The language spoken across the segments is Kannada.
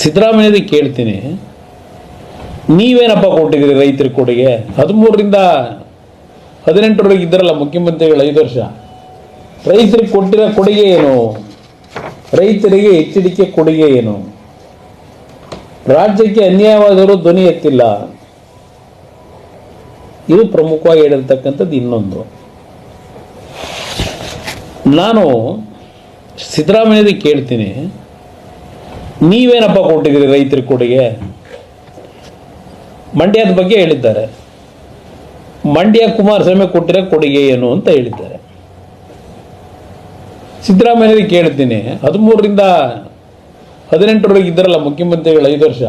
ಸಿದ್ದರಾಮಯ್ಯನಿಗೆ ಕೇಳ್ತೀನಿ, ನೀವೇನಪ್ಪ ಕೊಟ್ಟಿದ್ದೀರಿ ರೈತರಿಗೆ ಕೊಡುಗೆ? 13ರಿಂದ 18ರವರೆಗೆ ಇದ್ದಾರಲ್ಲ ಮುಖ್ಯಮಂತ್ರಿಗಳು 5 ವರ್ಷ. ರೈತರಿಗೆ ಕೊಟ್ಟಿರೋ ಕೊಡುಗೆ ಏನು? ರೈತರಿಗೆ ಎಚ್ಚರಿಕೆ ಕೊಡುಗೆ ಏನು? ರಾಜ್ಯಕ್ಕೆ ಅನ್ಯಾಯವಾದವರು ಧ್ವನಿ ಎತ್ತಿಲ್ಲ. ಇದು ಪ್ರಮುಖವಾಗಿ ಹೇಳಿರ್ತಕ್ಕಂಥದ್ದು. ಇನ್ನೊಂದು, ನಾನು ಸಿದ್ದರಾಮಯ್ಯನಿಗೆ ಕೇಳ್ತೀನಿ, ನೀವೇನಪ್ಪ ಕೊಟ್ಟಿದ್ದೀರಿ ರೈತರಿಗೆ ಕೊಡುಗೆ? ಮಂಡ್ಯದ ಬಗ್ಗೆ ಹೇಳಿದ್ದಾರೆ. ಮಂಡ್ಯ ಕುಮಾರಸ್ವಾಮಿ ಕೊಟ್ಟಿರೋ ಕೊಡುಗೆ ಏನು ಅಂತ ಹೇಳಿದ್ದಾರೆ. ಸಿದ್ದರಾಮಯ್ಯನಿಗೆ ಕೇಳ್ತೀನಿ, 13ರಿಂದ 18ರವರೆಗೆ ಇದ್ದಾರಲ್ಲ ಮುಖ್ಯಮಂತ್ರಿಗಳು 5 ವರ್ಷ.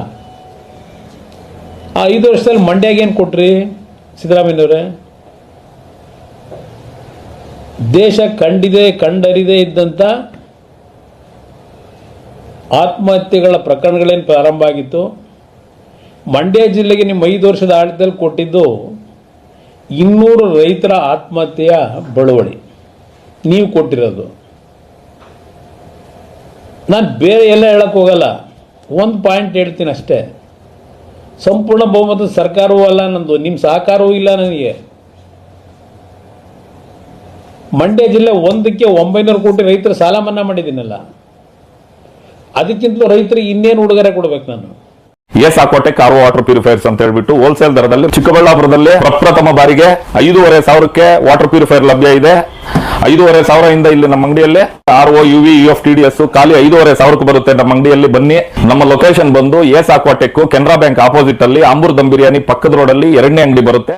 ಆ 5 ವರ್ಷದಲ್ಲಿ ಮಂಡ್ಯಗೆ ಏನು ಕೊಟ್ರಿ ಸಿದ್ದರಾಮಯ್ಯನವರೇ? ದೇಶ ಕಂಡರಿದೇ ಇದ್ದಂಥ ಆತ್ಮಹತ್ಯೆಗಳ ಪ್ರಕರಣಗಳೇನು ಪ್ರಾರಂಭ ಆಗಿತ್ತು. ಮಂಡ್ಯ ಜಿಲ್ಲೆಗೆ ನಿಮ್ಮ 5 ವರ್ಷದ ಆಡಳಿತದಲ್ಲಿ ಕೊಟ್ಟಿದ್ದು 200 ರೈತರ ಆತ್ಮಹತ್ಯೆಯ ಬಳುವಳಿ ನೀವು ಕೊಟ್ಟಿರೋದು. ನಾನು ಬೇರೆ ಎಲ್ಲ ಹೇಳಕ್ಕೆ ಹೋಗಲ್ಲ, ಒಂದು ಪಾಯಿಂಟ್ ಹೇಳ್ತೀನಿ ಅಷ್ಟೇ. ಸಂಪೂರ್ಣ ಬಹುಮತದ ಸರ್ಕಾರವೂ ಅಲ್ಲ ನಂದು, ನಿಮ್ಮ ಸಹಕಾರವೂ ಇಲ್ಲ ನನಗೆ. ಮಂಡ್ಯ ಜಿಲ್ಲೆ 900 ಕೋಟಿ ರೈತರ ಸಾಲ ಮನ್ನಾ ಮಾಡಿದ್ದೀನಲ್ಲ, ಅದಕ್ಕಿಂತಲೂ ರೈತರಿಗೆ ಇನ್ನೇನು ಉಡುಗೊರೆ ಕೊಡ್ಬೇಕು ನಾನು? ಏಸಾಕೋಟೆ ಕಾರ್ ವಾಟರ್ ಪ್ಯೂರಿಫೈರ್ಸ್ ಅಂತ ಹೇಳ್ಬಿಟ್ಟು ಹೋಲ್ಸೇಲ್ ದರದಲ್ಲಿ ಚಿಕ್ಕಬಳ್ಳಾಪುರದಲ್ಲಿ ಪ್ರಪ್ರಥಮ ಬಾರಿಗೆ 5,500ಕ್ಕೆ ವಾಟರ್ ಪ್ಯೂರಿಫೈರ್ ಲಭ್ಯ ಇದೆ. 5,500 ಇಲ್ಲಿ ನಮ್ಮ ಅಂಗಡಿಯಲ್ಲಿ RO UV UF TDS ಖಾಲಿ 5,500ಕ್ಕೆ ಬರುತ್ತೆ. ನಮ್ಮ ಅಂಗಡಿಯಲ್ಲಿ ಬನ್ನಿ. ನಮ್ಮ ಲೊಕೇಶನ್ ಬಂದು ಏಸಾಕೋಟೆಕ್ ಕೆನರಾ ಬ್ಯಾಂಕ್ ಆಪೋಸಿಟ್ ಅಲ್ಲಿ ಆಂಬೂರ್ ದಮ್ ಬಿರಿಯಾನಿ ಪಕ್ಕದ ರೋಡ್ ಅಲ್ಲಿ 2ನೇ ಅಂಗಡಿ ಬರುತ್ತೆ.